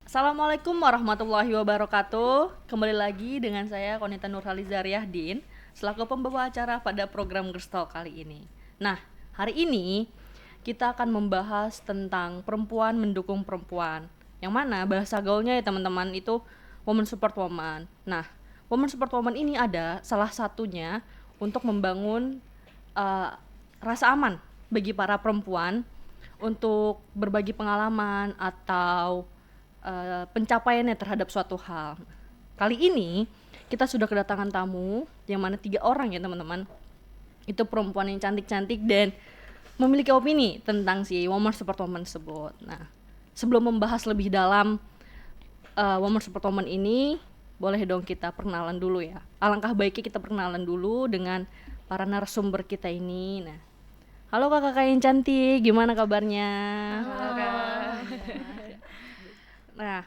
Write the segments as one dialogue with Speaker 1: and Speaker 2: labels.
Speaker 1: Assalamualaikum warahmatullahi wabarakatuh. Kembali lagi dengan saya Konita Nurhaliza Riyahdin selaku pembawa acara pada program Girls Talk kali ini. Nah, hari ini kita akan membahas tentang perempuan mendukung perempuan. Yang mana bahasa gaulnya ya teman-teman itu woman support woman. Nah, woman support woman ini ada salah satunya untuk membangun uh, rasa aman bagi para perempuan untuk berbagi pengalaman atau pencapaiannya terhadap suatu hal. Kali ini kita sudah kedatangan tamu yang mana 3 orang ya teman-teman. Itu perempuan yang cantik-cantik dan memiliki opini tentang si woman support woman tersebut. Nah, sebelum membahas lebih dalam woman support woman ini, boleh dong kita perkenalan dulu ya. Alangkah baiknya kita perkenalan dulu dengan para narasumber kita ini. Nah, halo kakak-kakak yang cantik, gimana kabarnya?
Speaker 2: Halo Kak.
Speaker 1: Nah,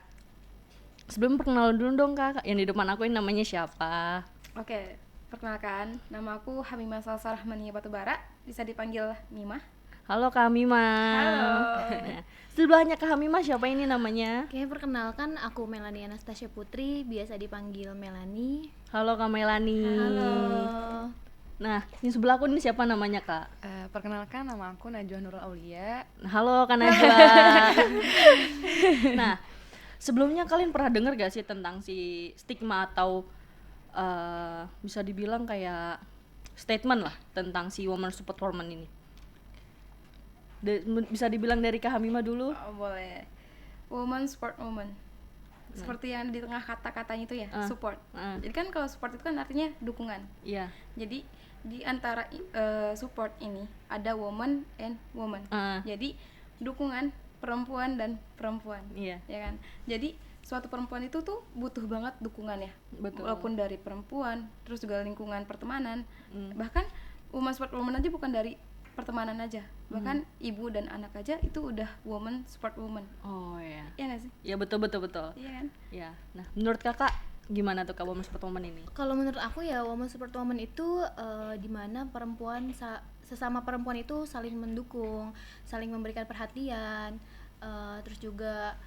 Speaker 1: sebelum perkenalan dulu dong kak, yang di depan aku ini namanya siapa?
Speaker 2: Oke, perkenalkan, nama aku Hamimah Salsah Rahmania Batubara, bisa dipanggil Mima.
Speaker 1: Halo Kak Mimah.
Speaker 2: Halo.
Speaker 1: Nah, sebelahnya Kak Mimah siapa ini namanya?
Speaker 3: Oke, perkenalkan aku Melanie Anastasia Putri, biasa dipanggil Melanie.
Speaker 1: Halo Kak Melanie.
Speaker 3: Halo.
Speaker 1: Nah, ini sebelah aku ini siapa namanya Kak?
Speaker 4: Perkenalkan, nama aku Najwa Nurul Aulia.
Speaker 1: Halo Kak Najwa. Nah, sebelumnya kalian pernah dengar gak sih tentang si stigma atau bisa dibilang kayak statement lah tentang si woman support woman ini? Bisa dibilang dari Kak Hamimah dulu?
Speaker 2: Oh, boleh. Woman support woman. Seperti yang di tengah kata-katanya itu ya, support. Jadi kan kalau support itu kan artinya dukungan.
Speaker 1: Iya.
Speaker 2: Jadi di antara support ini ada woman and woman. Jadi dukungan perempuan dan perempuan.
Speaker 1: Iya.
Speaker 2: Ya kan? Jadi suatu perempuan itu tuh butuh banget dukungan ya.
Speaker 1: Betul.
Speaker 2: Walaupun dari perempuan, terus juga lingkungan pertemanan. Bahkan woman support woman aja bukan dari pertemanan aja. Bahkan ibu dan anak aja itu udah woman support woman.
Speaker 1: Oh iya.
Speaker 2: Iya nggak sih?
Speaker 1: Ya betul.
Speaker 2: Iya kan?
Speaker 1: Ya. Nah, menurut kakak gimana tuh Kak woman support woman ini?
Speaker 3: Kalau menurut aku ya woman support woman itu di mana perempuan sesama perempuan itu saling mendukung, saling memberikan perhatian, terus juga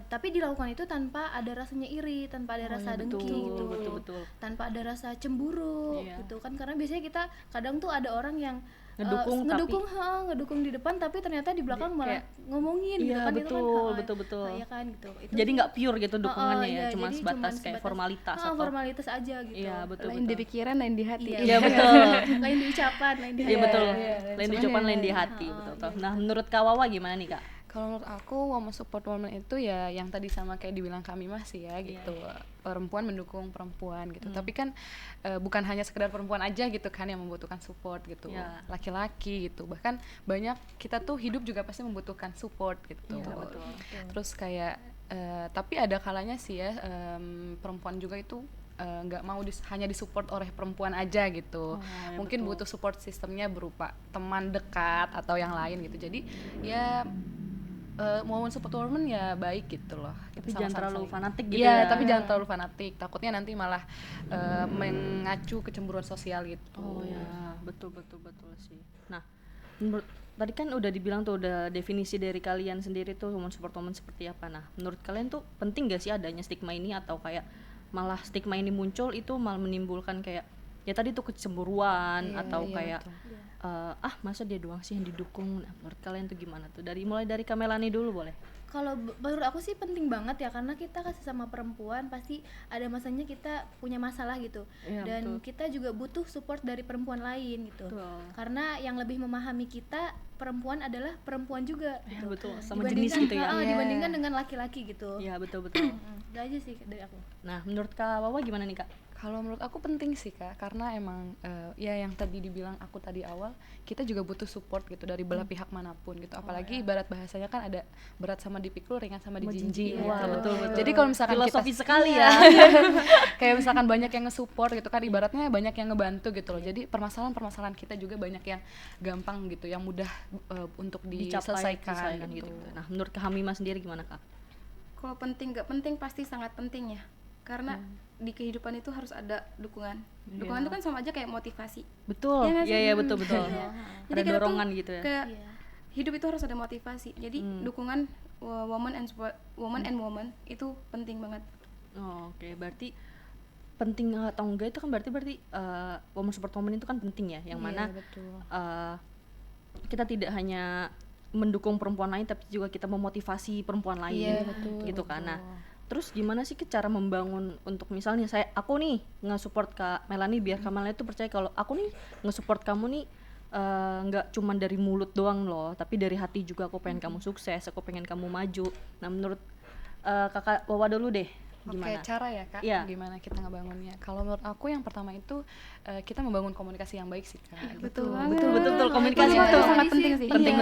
Speaker 3: tapi dilakukan itu tanpa ada rasanya iri, tanpa ada rasa dengki gitu,
Speaker 1: betul.
Speaker 3: tanpa ada rasa cemburu gitu kan, karena biasanya kita kadang tuh ada orang yang ngedukung di depan tapi ternyata di belakang malah ngomongin gitu kan,
Speaker 1: betul,
Speaker 3: itu kan
Speaker 1: betul.
Speaker 3: ya kan gitu. Itu
Speaker 1: jadi nggak pure gitu dukungannya ya, cuma
Speaker 3: jadi
Speaker 1: sebatas kayak formalitas atau
Speaker 3: formalitas aja gitu.
Speaker 1: Iya, betul.
Speaker 2: Lain di pikiran, lain di hati.
Speaker 1: Iya, betul.
Speaker 3: Lain di ucapan, lain di hati.
Speaker 1: Iya, betul.
Speaker 2: Iya,
Speaker 1: Lain di ucapan, lain di hati, betul. Nah, menurut Kak Wawa gimana nih Kak?
Speaker 4: Kalau menurut aku, woman support woman itu ya yang tadi sama kayak dibilang kami masih ya gitu. Perempuan mendukung perempuan gitu. Tapi kan bukan hanya sekedar perempuan aja gitu kan yang membutuhkan support gitu. Laki-laki gitu. Bahkan banyak kita tuh hidup juga pasti membutuhkan support gitu.
Speaker 1: Betul.
Speaker 4: Terus kayak tapi ada kalanya sih ya, perempuan juga itu nggak mau hanya disupport oleh perempuan aja gitu. Mungkin butuh support sistemnya berupa teman dekat atau yang lain gitu. Jadi ya woman support woman ya baik gitu loh.
Speaker 1: Tapi jangan terlalu fanatik gitu
Speaker 4: ya.
Speaker 1: ya.
Speaker 4: Tapi jangan terlalu fanatik. Takutnya nanti malah mengacu kecemburuan sosial gitu.
Speaker 1: Oh ya, betul sih. Nah, menurut tadi kan udah dibilang tuh, udah definisi dari kalian sendiri tuh woman support woman seperti apa. Nah, menurut kalian tuh penting gak sih adanya stigma ini, atau kayak malah stigma ini muncul itu malah menimbulkan kayak ya tadi tuh kecemburuan atau kayak masa dia doang sih yang didukung. Nah, menurut kalian tuh gimana tuh? Mulai dari Kamelani dulu boleh?
Speaker 3: Kalau menurut aku sih penting banget ya, karena kita kasih sama perempuan pasti ada masanya kita punya masalah gitu. Dan kita juga butuh support dari perempuan lain gitu. Karena yang lebih memahami kita perempuan adalah perempuan juga gitu.
Speaker 1: Betul, sama jenis gitu ya.
Speaker 3: Dibandingkan dengan laki-laki gitu.
Speaker 1: Iya, betul.
Speaker 3: Itu aja sih dari aku.
Speaker 1: Nah, menurut Kak Wawa gimana nih Kak?
Speaker 4: Kalau menurut aku penting sih Kak, karena emang ya yang tadi dibilang aku tadi awal, kita juga butuh support gitu dari belah pihak manapun gitu. Apalagi ibarat bahasanya kan ada berat sama dipikul, ringan sama dijinjing gitu.
Speaker 1: Betul.
Speaker 4: Jadi kalau misalkan
Speaker 1: filosofi
Speaker 4: kita
Speaker 1: sekali ya.
Speaker 4: kayak misalkan banyak yang nge-support gitu kan, ibaratnya banyak yang ngebantu gitu loh. Jadi permasalahan kita juga banyak yang gampang gitu, yang mudah untuk diselesaikan gitu.
Speaker 1: Nah, menurut Kak Hamimah sendiri gimana Kak?
Speaker 2: Kalau penting nggak penting pasti sangat penting ya. Karena di kehidupan itu harus ada dukungan. Dukungan itu kan sama aja kayak motivasi.
Speaker 1: Betul. Iya, betul.
Speaker 2: Jadi
Speaker 1: ada dorongan gitu ya.
Speaker 2: Kayak hidup itu harus ada motivasi. Jadi dukungan woman and woman itu penting banget.
Speaker 1: Oh, oke, berarti penting atau enggak itu kan berarti woman support woman itu kan penting ya, yang mana
Speaker 4: betul.
Speaker 1: kita tidak hanya mendukung perempuan lain tapi juga kita memotivasi perempuan lain, gitu kan. Nah, terus gimana sih cara membangun untuk misalnya aku nih nge-support Kak Melanie biar Kak Melanie tuh percaya kalau aku nih nge-support kamu nih nggak cuman dari mulut doang loh, tapi dari hati juga. Aku pengen kamu sukses, aku pengen kamu maju. Nah, menurut Kakak Wawa dulu deh, gimana?
Speaker 4: Oke, cara ya Kak, gimana kita ngebangunnya. Kalau menurut aku yang pertama itu kita membangun komunikasi yang baik sih Kak.
Speaker 2: Betul
Speaker 1: Betul, komunikasi
Speaker 2: itu
Speaker 1: itu
Speaker 2: sangat penting sih.
Speaker 1: penting.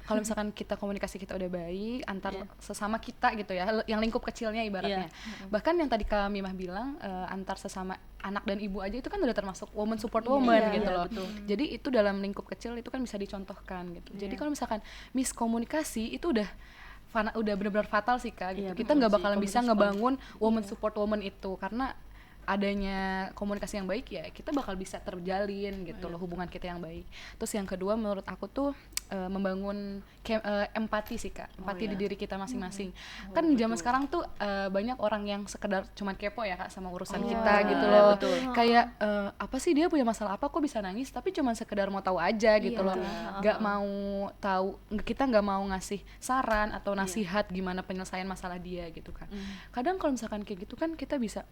Speaker 4: Kalau misalkan komunikasi kita udah baik antar sesama kita gitu ya, yang lingkup kecilnya ibaratnya. Bahkan yang tadi Kak Mimah bilang antar sesama anak dan ibu aja itu kan udah termasuk woman support woman gitu loh. Jadi itu dalam lingkup kecil itu kan bisa dicontohkan gitu. Jadi kalau misalkan miskomunikasi itu udah benar-benar fatal sih Kak gitu. Kita nggak bakalan bisa ngebangun woman support woman itu, karena adanya komunikasi yang baik ya kita bakal bisa terjalin gitu loh hubungan kita yang baik. Terus yang kedua menurut aku tuh membangun empati sih Kak, empati di diri kita masing-masing. Kan zaman sekarang tuh banyak orang yang sekedar cuman kepo ya Kak sama urusan kita gitu loh. Kayak apa sih dia punya masalah apa kok bisa nangis, tapi cuman sekedar mau tahu aja gitu loh. Nggak mau tahu, kita nggak mau ngasih saran atau nasihat gimana penyelesaian masalah dia gitu kan. Kadang kalau misalkan kayak gitu kan kita bisa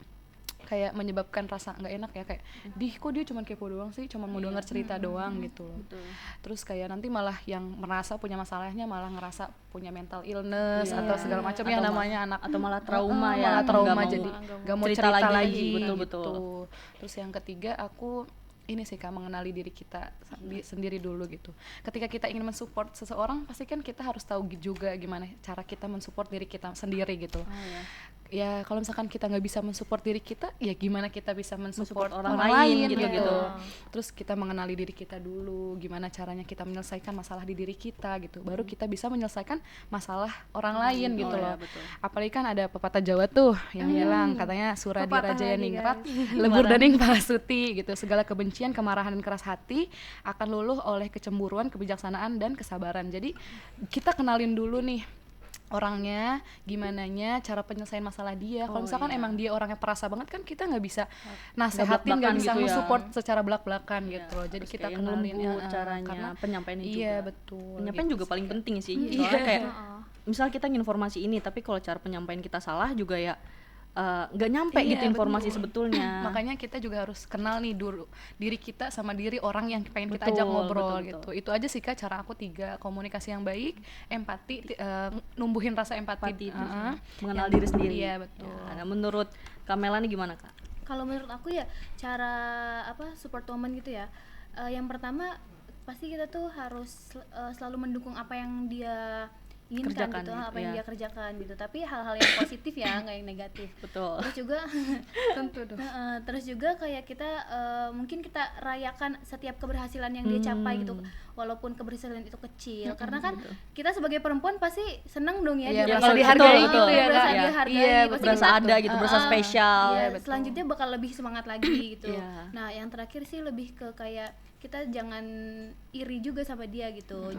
Speaker 4: kayak menyebabkan rasa nggak enak ya, kayak kok dia cuma kepo doang sih, cuma mau denger cerita doang gitu loh. Terus kayak nanti malah yang merasa punya masalahnya malah ngerasa punya mental illness atau segala macam ya namanya anak,
Speaker 1: atau malah trauma ya,
Speaker 4: malah trauma
Speaker 1: nggak
Speaker 4: jadi nggak mau cerita lagi
Speaker 1: betul.
Speaker 4: gitu. Terus yang ketiga aku ini sih Kak, mengenali diri kita sendiri dulu gitu. Ketika kita ingin mensupport seseorang, pasti kan kita harus tahu juga gimana cara kita mensupport diri kita sendiri gitu. Ya kalau misalkan kita nggak bisa mensupport diri kita, ya gimana kita bisa mensupport orang lain gitu. Terus kita mengenali diri kita dulu, gimana caranya kita menyelesaikan masalah di diri kita gitu. Baru kita bisa menyelesaikan masalah orang lain gitu loh. Apalagi kan ada pepatah Jawa tuh yang bilang katanya Suradi Raja Ningrat, lebur daning palasuti gitu. Segala kebencian, kemarahan dan keras hati akan luluh oleh kecemburuan, kebijaksanaan dan kesabaran. Jadi kita kenalin dulu nih orangnya, gimananya cara penyelesaian masalah dia. Kalau misalkan emang dia orangnya perasa banget kan kita nggak bisa nasehatin, nggak bisa
Speaker 1: gitu
Speaker 4: support secara belak-belakan gitu loh. Jadi kita kenalin
Speaker 1: caranya,
Speaker 4: karena
Speaker 1: penyampaiannya juga.
Speaker 4: Iya betul.
Speaker 1: Penyampaian juga paling penting sih. Soalnya kayak misal kita informasi ini tapi kalau cara penyampaian kita salah juga ya nggak nyampe gitu informasi sebetulnya.
Speaker 4: Makanya kita juga harus kenal nih dulu diri kita sama diri orang yang pengen kita ajak ngobrol gitu. Itu aja sih Kak cara aku 3, komunikasi yang baik, empati, numbuhin rasa empati
Speaker 1: mengenal diri sendiri.
Speaker 4: Iya betul.
Speaker 1: Nah, menurut Kamela nih gimana Kak?
Speaker 3: Kalau menurut aku ya cara support woman gitu ya, yang pertama pasti kita tuh harus selalu mendukung apa yang dia inginkan
Speaker 1: kerjakan
Speaker 3: gitu, apa yang dia kerjakan gitu, tapi hal-hal yang positif ya, nggak yang negatif.
Speaker 1: Betul.
Speaker 3: Terus juga
Speaker 2: Tentu dong.
Speaker 3: terus juga kayak kita mungkin kita rayakan setiap keberhasilan yang dia capai gitu, walaupun keberhasilan itu kecil, karena kan kita sebagai perempuan pasti seneng dong ya,
Speaker 1: kalau dihargai gitu ya,
Speaker 3: berasa dihargai, pasti
Speaker 1: berasa ada gitu, berasa spesial.
Speaker 3: Selanjutnya bakal lebih semangat lagi gitu. Nah yang terakhir sih lebih ke kayak kita jangan iri juga sama dia gitu,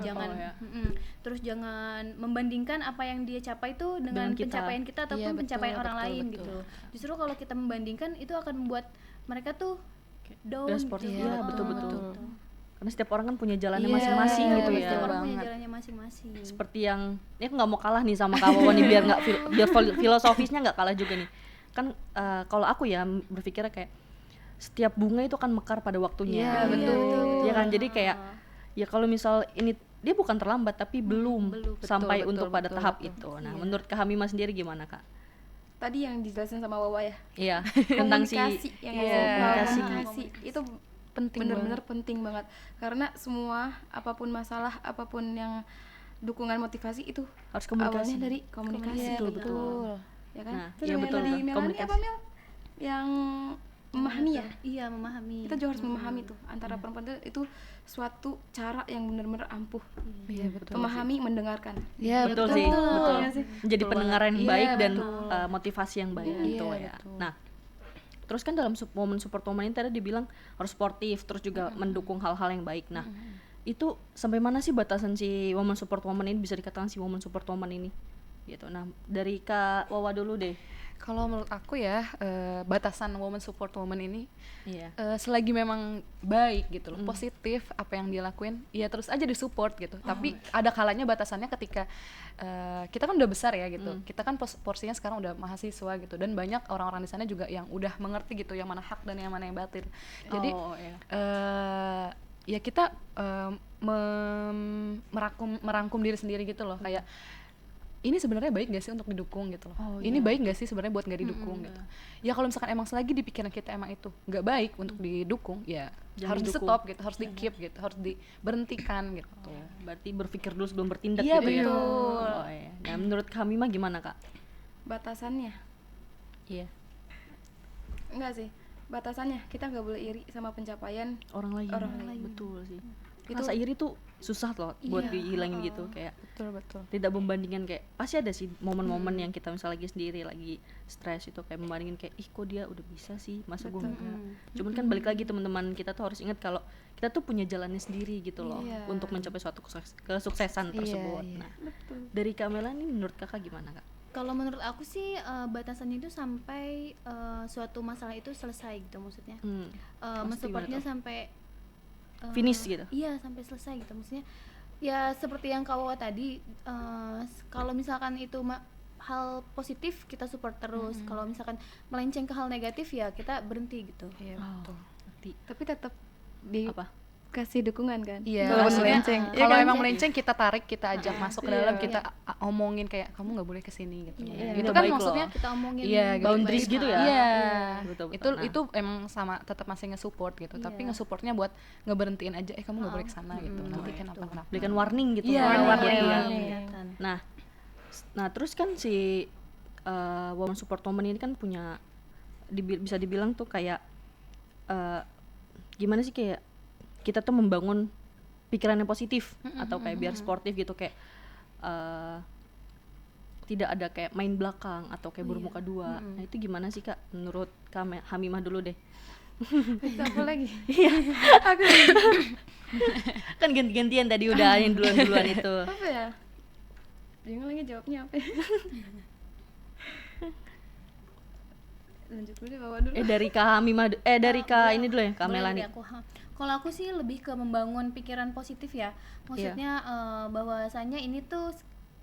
Speaker 3: terus jangan membandingkan apa yang dia capai itu dengan pencapaian kita ataupun pencapaian orang lain gitu. Justru kalau kita membandingkan itu akan membuat mereka tuh down gitu.
Speaker 1: Iya betul. Karena setiap orang kan punya jalannya masing-masing gitu ya.
Speaker 3: Setiap orang punya jalannya masing-masing.
Speaker 1: Seperti yang aku nggak mau kalah nih sama Kak Wawan nih, biar filosofisnya nggak kalah juga nih. Kan kalau aku ya berpikirnya kayak setiap bunga itu akan mekar pada waktunya.
Speaker 3: Betul.
Speaker 1: Ya kan, jadi kayak ya kalau misal ini dia bukan terlambat tapi belum sampai untuk pada tahap itu. Nah, menurut Kak Hamimah sendiri gimana Kak?
Speaker 2: Tadi yang dijelasin sama Wawa ya.
Speaker 1: Iya, tentang
Speaker 2: komunikasi komunikasi itu
Speaker 4: penting,
Speaker 2: benar-benar penting banget. Karena semua apapun masalah, apapun yang dukungan motivasi itu
Speaker 1: harus komunikasi.
Speaker 2: Awalnya dari komunikasi.
Speaker 1: Betul.
Speaker 2: Ya kan?
Speaker 1: Nah,
Speaker 2: terus
Speaker 1: iya betul.
Speaker 2: dari Melanie apa Mel? Yang memahami ya?
Speaker 3: Iya, memahami.
Speaker 2: Kita juga harus memahami tuh antara perempuan itu suatu cara yang benar-benar ampuh.
Speaker 4: Iya betul.
Speaker 2: Memahami, mendengarkan.
Speaker 4: Iya
Speaker 1: betul sih. Betul. Menjadi pendengar yang baik dan motivasi yang baik gitu ya. Nah, terus kan dalam woman support woman ini tadi dibilang harus sportif, terus juga mendukung hal-hal yang baik. Nah, itu sampai mana sih batasan si woman support woman ini, bisa dikatakan si woman support woman ini gitu. Nah dari Kak Wawa dulu deh.
Speaker 4: Kalau menurut aku ya, batasan woman support woman ini
Speaker 1: Iya.
Speaker 4: selagi memang baik gitu loh, positif apa yang dia lakuin, ya terus aja disupport gitu. Tapi ada kalanya batasannya ketika kita kan udah besar ya gitu, kita kan porsinya sekarang udah mahasiswa gitu, dan banyak orang-orang di sana juga yang udah mengerti gitu yang mana hak dan yang mana yang batil. Jadi
Speaker 1: Iya.
Speaker 4: ya kita merangkum diri sendiri gitu loh, kayak ini sebenarnya baik gak sih untuk didukung gitu loh, ini baik gak sih sebenarnya buat nggak didukung gitu. Ya kalau misalkan emang selagi di pikiran kita emang itu nggak baik untuk didukung, ya
Speaker 1: Jangan
Speaker 4: harus di
Speaker 1: didukung.
Speaker 4: stop gitu, harus di keep gitu, harus diberhentikan gitu.
Speaker 1: Berarti berpikir dulu sebelum bertindak
Speaker 4: Iya,
Speaker 1: gitu ya.
Speaker 4: betul.
Speaker 1: Oh, iya. Nah menurut kami mah gimana Kak?
Speaker 2: Batasannya
Speaker 1: Iya.
Speaker 2: enggak sih, batasannya kita nggak boleh iri sama pencapaian
Speaker 1: Orang lain.
Speaker 2: Orang lain.
Speaker 1: Betul sih.
Speaker 2: Itu-
Speaker 1: Rasa iri tuh susah loh buat
Speaker 2: Iya,
Speaker 1: dihilangin gitu, kayak
Speaker 4: Betul.
Speaker 1: tidak membandingkan, kayak pasti ada sih momen-momen yang kita misalnya lagi sendiri lagi stres itu kayak membandingin kayak ih kok dia udah bisa sih, masa gue enggak. Cuman kan balik lagi teman-teman kita tuh harus ingat kalau kita tuh punya jalannya sendiri gitu loh
Speaker 2: Iya.
Speaker 1: untuk mencapai suatu kesuksesan tersebut.
Speaker 4: iya.
Speaker 1: Nah, dari Kamela nih menurut Kakak gimana Kak?
Speaker 3: Kalau menurut aku sih batasannya itu sampai suatu masalah itu selesai gitu maksudnya.
Speaker 1: Maksudnya
Speaker 3: Mensupportnya
Speaker 1: gimana tuh?
Speaker 3: sampai
Speaker 1: Finish gitu?
Speaker 3: Iya, sampai selesai gitu maksudnya. Ya seperti yang Kak Wawa tadi, kalau misalkan itu hal positif kita support terus. Kalau misalkan melenceng ke hal negatif ya kita berhenti gitu.
Speaker 4: Iya, betul.
Speaker 1: Ngerti.
Speaker 2: tapi tetap
Speaker 1: Apa?
Speaker 2: dikasih dukungan kan.
Speaker 4: Iya,
Speaker 2: Walaupun
Speaker 4: maksudnya,
Speaker 2: melenceng. Iya
Speaker 4: kalau
Speaker 2: kan?
Speaker 4: emang melenceng kita tarik, kita ajak masuk ke dalam,
Speaker 2: Iya.
Speaker 4: kita omongin kayak kamu nggak boleh kesini gitu.
Speaker 3: Iya.
Speaker 4: Itu
Speaker 1: Ini
Speaker 4: kan
Speaker 1: baik
Speaker 4: maksudnya
Speaker 1: loh.
Speaker 3: Kita omongin
Speaker 4: iya,
Speaker 1: boundaries
Speaker 3: baik-baik.
Speaker 1: gitu ya?
Speaker 4: Iya,
Speaker 1: Betul, betul.
Speaker 4: itu
Speaker 1: Nah.
Speaker 4: itu emang sama, tetap masih nge-support gitu. Tapi
Speaker 3: Iya.
Speaker 4: nge-supportnya buat ngeberhentiin aja, kamu nggak boleh kesana gitu. Nanti kenapa.
Speaker 1: Berikan warning gitu.
Speaker 4: Iya,
Speaker 1: warning
Speaker 4: warning.
Speaker 1: gitu ya.
Speaker 3: Kelihatan.
Speaker 1: Nah terus kan si woman support woman ini kan punya bisa dibilang tuh kayak gimana sih, kayak kita tuh membangun pikiran yang positif atau kayak biar sportif gitu, kayak tidak ada kayak main belakang atau kayak bermuka dua. Nah itu gimana sih Kak menurut Hamimah dulu deh?
Speaker 2: Apa lagi?
Speaker 1: Kan ganti-gantian tadi udah yang duluan itu.
Speaker 2: Apa ya? Bingung lagi jawabnya apa ya? Lanjut dulu deh, bawa dulu.
Speaker 1: Dari Kak Hamimah dari Kak ini dulu ya, Kak
Speaker 3: Boleh
Speaker 1: Melani.
Speaker 3: dari aku. Kalau aku sih lebih ke membangun pikiran positif ya. Maksudnya bahwasanya ini tuh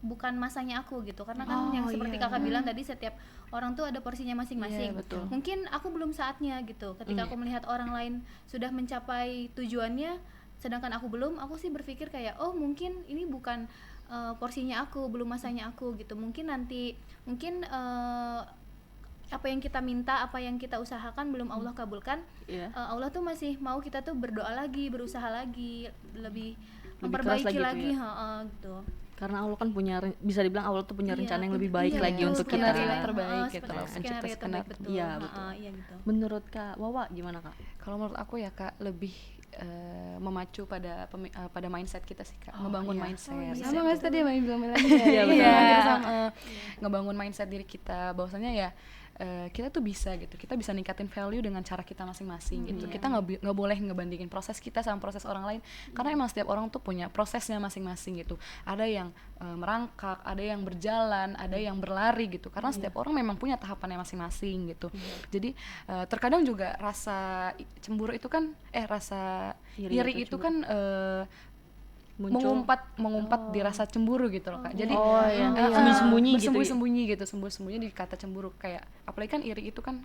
Speaker 3: bukan masanya aku gitu. Karena kan yang seperti Kakak bilang tadi, setiap orang tuh ada porsinya masing-masing.
Speaker 1: Iya, betul.
Speaker 3: Mungkin aku belum saatnya gitu. Ketika aku melihat orang lain sudah mencapai tujuannya, sedangkan aku belum, aku sih berpikir kayak oh mungkin ini bukan porsinya aku, belum masanya aku gitu. Mungkin nanti apa yang kita minta, apa yang kita usahakan belum Allah kabulkan.
Speaker 1: Iya.
Speaker 3: Allah tuh masih mau kita tuh berdoa lagi, berusaha lagi, lebih
Speaker 1: keras
Speaker 3: memperbaiki
Speaker 1: lagi tuh
Speaker 3: lagi, gitu.
Speaker 1: Karena Allah kan punya, bisa dibilang Allah tuh punya
Speaker 3: Iya,
Speaker 1: rencana yang lebih baik
Speaker 3: iya,
Speaker 1: lagi
Speaker 3: betul,
Speaker 1: untuk
Speaker 3: skenario
Speaker 1: kita.
Speaker 3: yang
Speaker 4: terbaik gitu
Speaker 3: seperti
Speaker 4: loh,
Speaker 3: skenario
Speaker 4: mencipta
Speaker 3: terbaik,
Speaker 4: skenario.
Speaker 3: betul.
Speaker 1: Iya, betul.
Speaker 3: Iya gitu.
Speaker 1: Menurut Kak Wawa gimana Kak?
Speaker 4: Kalau menurut aku ya Kak, lebih memacu pada mindset kita sih Kak, ngebangun mindset.
Speaker 2: Sama nggak sih tadi yang main bilang Melani?
Speaker 1: Iya, betul.
Speaker 4: Iya, ngebangun mindset diri kita bahwasanya ya kita tuh bisa gitu, kita bisa ningkatin value dengan cara kita masing-masing gitu. Kita nggak boleh ngebandingin proses kita sama proses orang lain, karena emang setiap orang tuh punya prosesnya masing-masing gitu. Ada yang merangkak, ada yang berjalan, ada yang berlari gitu, karena setiap orang memang punya tahapannya masing-masing gitu. Jadi terkadang juga rasa cemburu itu kan rasa
Speaker 1: Iri
Speaker 4: iri
Speaker 1: atau
Speaker 4: itu kan
Speaker 1: Muncul.
Speaker 4: mengumpat di rasa cemburu gitu loh Kak. Jadi
Speaker 1: iya. Sembunyi-sembunyi gitu ya?
Speaker 4: bersembunyi gitu, sembunyi di kata cemburu. Kayak apalagi kan iri itu kan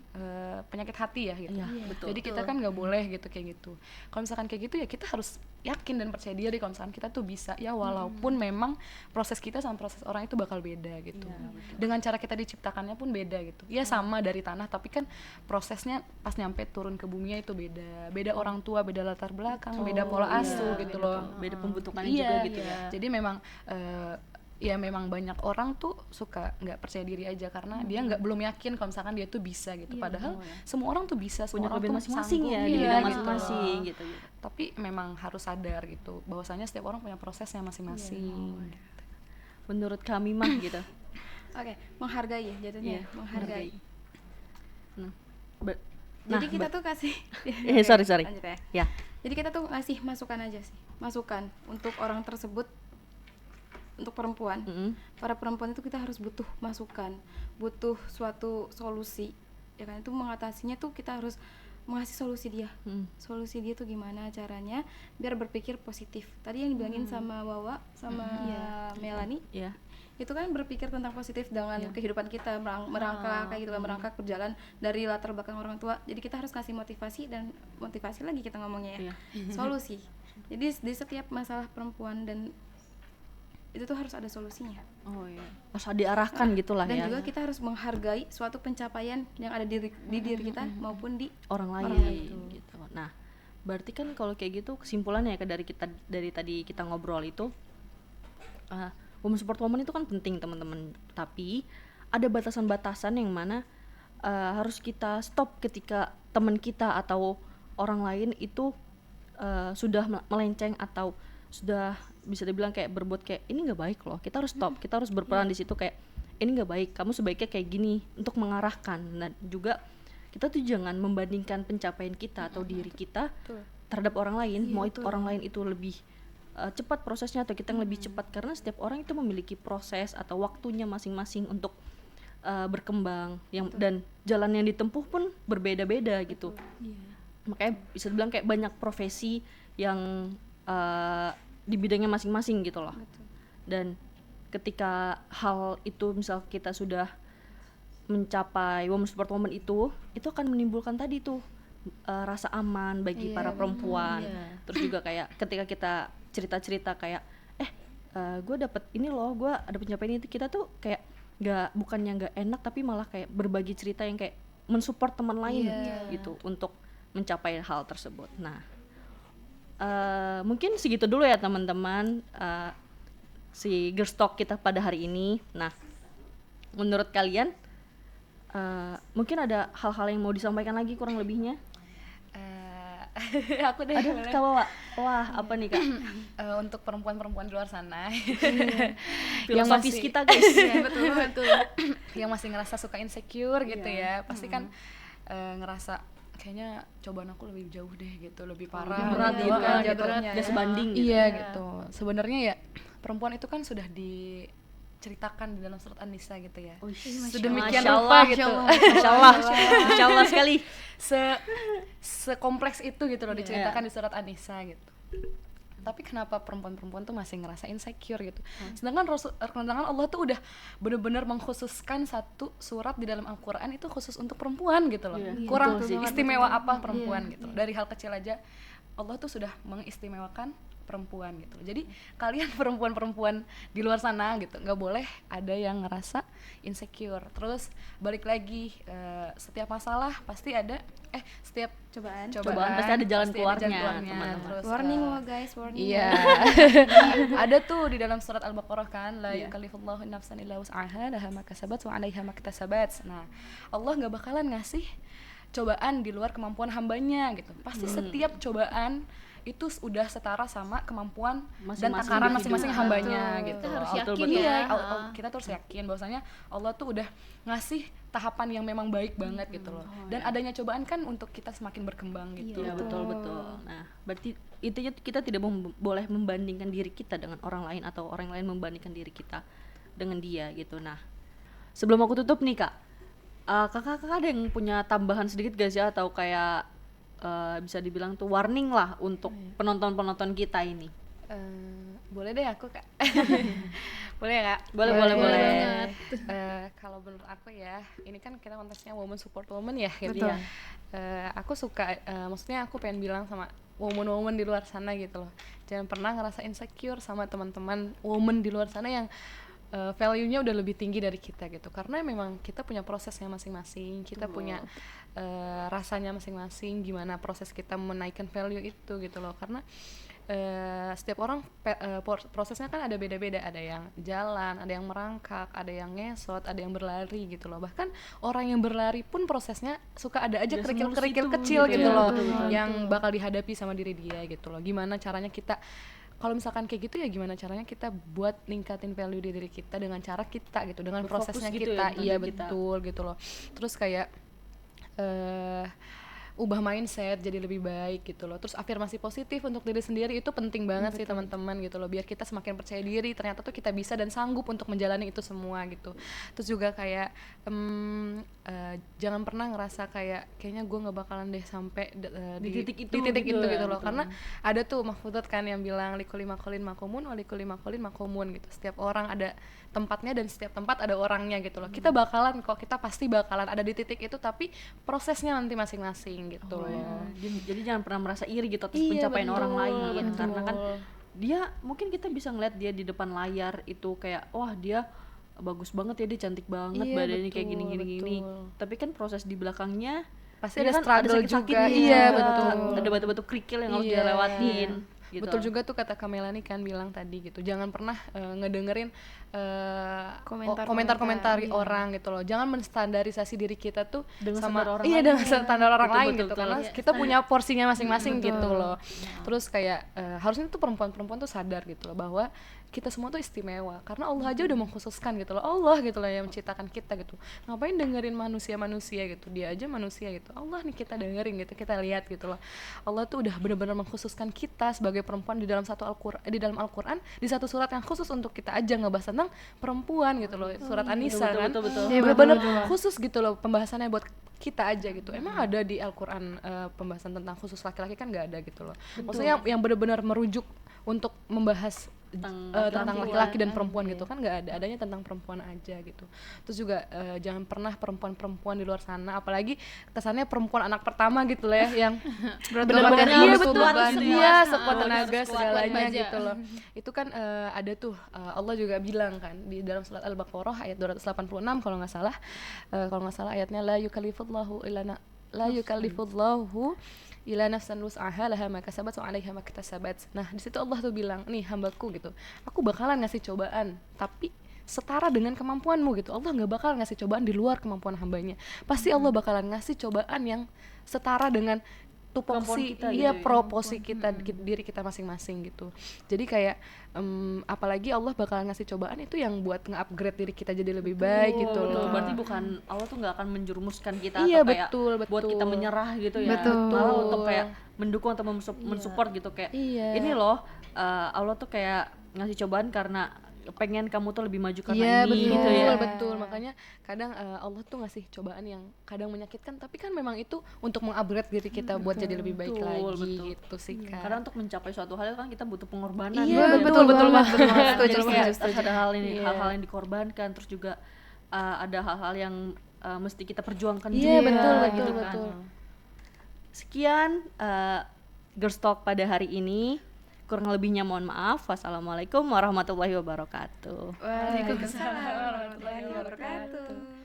Speaker 4: penyakit hati ya gitu.
Speaker 1: Iya, betul.
Speaker 4: Jadi kita kan nggak boleh gitu kayak gitu. Kalau misalkan kayak gitu ya kita harus yakin dan percaya diri kalau misalkan kita tuh bisa ya, walaupun memang proses kita sama proses orang itu bakal beda gitu. Dengan cara kita diciptakannya pun beda gitu. Ya sama dari tanah, tapi kan prosesnya pas nyampe turun ke buminya itu beda. Beda orang tua, beda latar belakang, beda pola asuh gitu loh.
Speaker 1: Beda pembentukannya
Speaker 4: Iya,
Speaker 1: juga gitu ya.
Speaker 4: Jadi memang ya memang banyak orang tuh suka nggak percaya diri aja karena dia belum yakin kalau misalkan dia tuh bisa gitu. Padahal semua orang tuh bisa,
Speaker 1: Punya
Speaker 4: semua orang
Speaker 1: kelebihan
Speaker 4: tuh
Speaker 1: masing-masing
Speaker 4: sanggup,
Speaker 1: ya di
Speaker 4: iya,
Speaker 1: bidang
Speaker 4: gitu
Speaker 1: masing-masing
Speaker 4: loh.
Speaker 1: gitu.
Speaker 4: Tapi memang harus sadar gitu bahwasanya setiap orang punya prosesnya masing-masing.
Speaker 1: Menurut kami mah gitu.
Speaker 2: Oke, menghargai ya jatuhnya.
Speaker 1: Iya,
Speaker 2: Menghargai.
Speaker 1: Nah,
Speaker 2: Jadi kita tuh kasih
Speaker 1: sorry.
Speaker 2: Lanjut ya.
Speaker 1: Ya.
Speaker 2: Jadi kita tuh ngasih masukan aja sih, masukan untuk orang tersebut, untuk perempuan. Para perempuan itu kita harus butuh masukan, butuh suatu solusi, ya kan? Itu mengatasinya tuh kita harus mengasih solusi dia. Solusi dia tuh gimana caranya biar berpikir positif. Tadi yang dibilangin sama Wawa sama Melanie, itu kan berpikir tentang positif dengan kehidupan kita, merangkak kayak gitu kan, merangkak berjalan dari latar belakang orang tua. Jadi kita harus kasih motivasi, dan motivasi lagi kita ngomongnya ya, solusi. Jadi di setiap masalah perempuan dan itu tuh harus ada solusinya.
Speaker 1: Harus diarahkan gitulah
Speaker 2: dan
Speaker 1: ya.
Speaker 2: juga kita harus menghargai suatu pencapaian yang ada di diri kita maupun di
Speaker 1: orang lain gitu. Nah, berarti kan kalau kayak gitu kesimpulannya ya dari tadi kita ngobrol itu, women support woman itu kan penting teman-teman, tapi ada batasan-batasan yang mana harus kita stop ketika teman kita atau orang lain itu sudah melenceng atau sudah bisa dibilang kayak berbuat kayak ini nggak baik loh. Kita harus stop, kita harus berperan di situ kayak ini nggak baik, kamu sebaiknya kayak gini, untuk mengarahkan. Dan juga kita tuh jangan membandingkan pencapaian kita atau diri kita terhadap orang lain, mau itu orang lain itu lebih cepat prosesnya atau kita yang lebih cepat, karena setiap orang itu memiliki proses atau waktunya masing-masing untuk berkembang dan jalan yang ditempuh pun berbeda-beda gitu. Makanya bisa dibilang kayak banyak profesi yang di bidangnya masing-masing gitu loh. Dan ketika hal itu misal kita sudah mencapai women support woman itu akan menimbulkan tadi tuh rasa aman bagi para perempuan. Terus juga kayak ketika kita cerita-cerita kayak gue dapet ini loh, gue ada pencapaian itu, kita tuh kayak bukannya nggak enak tapi malah kayak berbagi cerita yang kayak mensupport teman lain gitu untuk mencapai hal tersebut. Nah, mungkin segitu dulu ya teman-teman, si Girls Talk kita pada hari ini. Nah, menurut kalian mungkin ada hal-hal yang mau disampaikan lagi kurang lebihnya?
Speaker 4: Aku deh.
Speaker 1: Aduh, Kak Wawa. Wah, apa nih Kak?
Speaker 4: Untuk perempuan-perempuan di luar sana
Speaker 1: Filosofis kita guys.
Speaker 2: betul.
Speaker 4: yang masih ngerasa suka insecure gitu ya, pasti kan ngerasa kayaknya cobaan aku lebih jauh deh gitu, lebih parah,
Speaker 1: berat
Speaker 4: gitu,
Speaker 1: gitu, gak sebanding gitu.
Speaker 4: Iya gitu. Sebenarnya ya perempuan itu kan sudah diceritakan di dalam surat An-Nisa gitu ya. Sedemikian rupa gitu.
Speaker 1: Masya Allah sekali.
Speaker 4: Sekompleks itu gitu loh diceritakan di surat An-Nisa gitu. Tapi kenapa perempuan-perempuan tuh masih ngerasa insecure gitu? Sedangkan Allah tuh udah benar-benar mengkhususkan satu surat di dalam Al-Quran itu khusus untuk perempuan gitu loh. Kurang istimewa apa perempuan gitu. Dari hal kecil aja Allah tuh sudah mengistimewakan perempuan gitu. Jadi kalian perempuan-perempuan di luar sana gitu nggak boleh ada yang ngerasa insecure. Terus balik lagi, setiap masalah pasti ada setiap cobaan
Speaker 1: pasti ada jalan keluarnya,
Speaker 4: teman-teman. Terus,
Speaker 2: warning guys, warning.
Speaker 4: Iya. Ada tuh di dalam surat Al-Baqarah kan, la yukallifullahu nafsan illa wus'aha laha ma kasabat wa 'alaiha ma iktasabat. Nah, Allah nggak bakalan ngasih cobaan di luar kemampuan hambanya gitu. Pasti setiap cobaan itu udah setara sama kemampuan dan takaran masing-masing hambanya gitu.
Speaker 3: Kita harus
Speaker 1: yakin
Speaker 4: Kita tuh harus yakin bahwasanya Allah tuh udah ngasih tahapan yang memang baik banget gitu loh. Dan adanya cobaan kan untuk kita semakin berkembang gitu.
Speaker 1: Iya, betul. Nah, berarti intinya kita tidak boleh membandingkan diri kita dengan orang lain atau orang lain membandingkan diri kita dengan dia gitu. Nah, sebelum aku tutup nih Kak, kakak ada yang punya tambahan sedikit gak sih, atau kayak bisa dibilang tuh warning lah untuk penonton-penonton kita ini?
Speaker 4: Boleh deh aku Kak. Boleh ya Kak?
Speaker 1: Boleh.
Speaker 4: Kalau menurut aku ya, ini kan kita konteksnya woman support woman ya gitu ya. Aku suka, maksudnya aku pengen bilang sama woman-woman di luar sana gitu loh, jangan pernah ngerasa insecure sama teman-teman woman di luar sana yang value-nya udah lebih tinggi dari kita gitu, karena memang kita punya prosesnya masing-masing, kita punya rasanya masing-masing, gimana proses kita menaikkan value itu gitu loh, karena setiap orang prosesnya kan ada beda-beda, ada yang jalan, ada yang merangkak, ada yang ngesot, ada yang berlari gitu loh, bahkan orang yang berlari pun prosesnya suka ada aja kerikil-kerikil kecil gitu loh, yang bakal dihadapi sama diri dia gitu loh. Gimana caranya kita, kalau misalkan kayak gitu ya gimana caranya kita buat ningkatin value di diri kita dengan cara kita gitu, dengan prosesnya
Speaker 1: gitu
Speaker 4: kita,
Speaker 1: ya,
Speaker 4: betul gitu loh. Terus kayak ubah mindset jadi lebih baik gitu loh. Terus afirmasi positif untuk diri sendiri itu penting banget sih teman-teman gitu loh, biar kita semakin percaya diri ternyata tuh kita bisa dan sanggup untuk menjalani itu semua gitu. Terus juga kayak jangan pernah ngerasa kayaknya gue nggak bakalan deh sampai
Speaker 1: Di titik itu
Speaker 4: di titik
Speaker 1: gitu
Speaker 4: itu
Speaker 1: ya,
Speaker 4: gitu loh,
Speaker 1: betul.
Speaker 4: karena ada tuh mahfudzat kan yang bilang likulli maqalin maqamun wa likulli maqalin maqamun gitu. Setiap orang ada tempatnya dan setiap tempat ada orangnya gitu loh. Kita bakalan kok, kita pasti bakalan ada di titik itu, tapi prosesnya nanti masing-masing gitu loh.
Speaker 1: Jadi jangan pernah merasa iri gitu atas
Speaker 4: Iya,
Speaker 1: pencapaian orang
Speaker 4: betul,
Speaker 1: lain,
Speaker 4: betul.
Speaker 1: karena kan dia mungkin kita bisa ngeliat dia di depan layar itu kayak wah dia bagus banget ya, dia cantik banget,
Speaker 4: Iya,
Speaker 1: badannya kayak
Speaker 4: betul,
Speaker 1: gini.
Speaker 4: betul.
Speaker 1: Tapi kan proses di belakangnya
Speaker 4: Pasti
Speaker 1: dia
Speaker 4: ada struggle
Speaker 1: sakit-sakitnya,
Speaker 4: juga. Iya, betul.
Speaker 1: Ada batu-batu kerikil yang harus
Speaker 4: Iya.
Speaker 1: dia lewatin gitu.
Speaker 4: Betul juga tuh kata Kamelani kan bilang tadi gitu, jangan pernah ngedengerin komentar-komentar
Speaker 2: Iya.
Speaker 4: orang gitu loh. Jangan menstandarisasi diri kita tuh
Speaker 1: Dengan
Speaker 4: sama
Speaker 1: standar orang
Speaker 4: iya
Speaker 1: lain.
Speaker 4: dengan standar orang
Speaker 1: Betul,
Speaker 4: lain
Speaker 1: betul,
Speaker 4: gitu,
Speaker 1: betul.
Speaker 4: karena
Speaker 1: Iya,
Speaker 4: kita punya porsinya masing-masing
Speaker 2: Betul.
Speaker 4: gitu loh. Terus kayak harusnya tuh perempuan-perempuan tuh sadar gitu loh bahwa kita semua tuh istimewa karena Allah aja udah mengkhususkan gitu loh. Allah gitu loh yang menciptakan kita gitu. Ngapain dengerin manusia-manusia gitu, dia aja manusia gitu. Allah nih kita dengerin gitu, kita lihat gitu loh. Allah tuh udah benar-benar mengkhususkan kita sebagai perempuan di dalam Al-Qur'an, di satu surat yang khusus untuk kita aja ngebahas tentang perempuan gitu loh. Surat An-Nisa
Speaker 1: betul,
Speaker 4: kan.
Speaker 1: betul.
Speaker 2: Iya,
Speaker 4: Benar-benar
Speaker 2: betul.
Speaker 4: khusus gitu loh pembahasannya buat kita aja gitu. Emang ada di Al-Qur'an pembahasan tentang khusus laki-laki kan nggak ada gitu loh. Maksudnya yang benar-benar merujuk untuk membahas tentang laki-laki dan perempuan gitu kan nggak ada, adanya tentang perempuan aja gitu. Terus juga jangan pernah perempuan-perempuan di luar sana, apalagi kesannya perempuan anak pertama gitu lah ya, yang benar-benar
Speaker 2: banget,
Speaker 4: iya
Speaker 2: harus
Speaker 4: betul
Speaker 2: beban semua.
Speaker 4: iya sekuat
Speaker 1: Harus
Speaker 4: tenaga
Speaker 1: kuat
Speaker 4: segalanya
Speaker 3: baja.
Speaker 4: gitu loh. Itu kan ada tuh Allah juga bilang kan di dalam surat Al-Baqarah ayat 286 kalau nggak salah ayatnya la yukallifullahu ila nafsan wus'aha laha ma kasabat wa 'alaiha ma iktasabat. Nah, di situ Allah tuh bilang, nih hambaku gitu. Aku bakalan ngasih cobaan, tapi setara dengan kemampuanmu gitu. Allah nggak bakal ngasih cobaan di luar kemampuan hambanya. Pasti Allah bakalan ngasih cobaan yang setara dengan
Speaker 1: Kemampuan
Speaker 4: tupoksi
Speaker 1: kita
Speaker 4: iya
Speaker 1: gitu ya.
Speaker 4: proposi kita diri kita masing-masing gitu. Jadi kayak apalagi Allah bakalan ngasih cobaan itu yang buat nge-upgrade diri kita jadi lebih baik gitu
Speaker 1: Betul,
Speaker 4: loh.
Speaker 1: berarti bukan Allah tuh nggak akan menjerumuskan kita
Speaker 4: Iya,
Speaker 1: atau kayak
Speaker 4: betul,
Speaker 1: buat kita
Speaker 4: betul.
Speaker 1: menyerah gitu ya.
Speaker 2: Betul.
Speaker 1: Malah untuk kayak mendukung atau mensupport gitu kayak
Speaker 4: Iya.
Speaker 1: ini loh Allah tuh kayak ngasih cobaan karena pengen kamu tuh lebih maju karena
Speaker 4: Iya
Speaker 1: ini
Speaker 4: betul,
Speaker 1: gitu ya.
Speaker 4: betul. Makanya kadang Allah tuh ngasih cobaan yang kadang menyakitkan, tapi kan memang itu untuk meng-upgrade diri kita buat jadi lebih baik
Speaker 1: Betul,
Speaker 4: lagi
Speaker 1: betul.
Speaker 4: gitu sih Kak.
Speaker 1: Karena untuk mencapai suatu hal kan kita butuh pengorbanan.
Speaker 4: Iya,
Speaker 1: gitu.
Speaker 4: betul
Speaker 2: banget,
Speaker 4: banget.
Speaker 2: betul banget.
Speaker 1: Jadi
Speaker 2: Setuju,
Speaker 1: kayak
Speaker 2: setuju.
Speaker 1: ada
Speaker 4: Iya.
Speaker 1: hal-hal yang dikorbankan, terus juga ada hal-hal yang mesti kita perjuangkan
Speaker 4: Iya,
Speaker 1: juga
Speaker 4: betul,
Speaker 1: gitu
Speaker 4: betul,
Speaker 1: kan.
Speaker 4: betul.
Speaker 1: Sekian Girls Talk pada hari ini. Kurang lebihnya mohon maaf. Wassalamualaikum warahmatullahi wabarakatuh.
Speaker 2: Waalaikumsalam warahmatullahi wabarakatuh.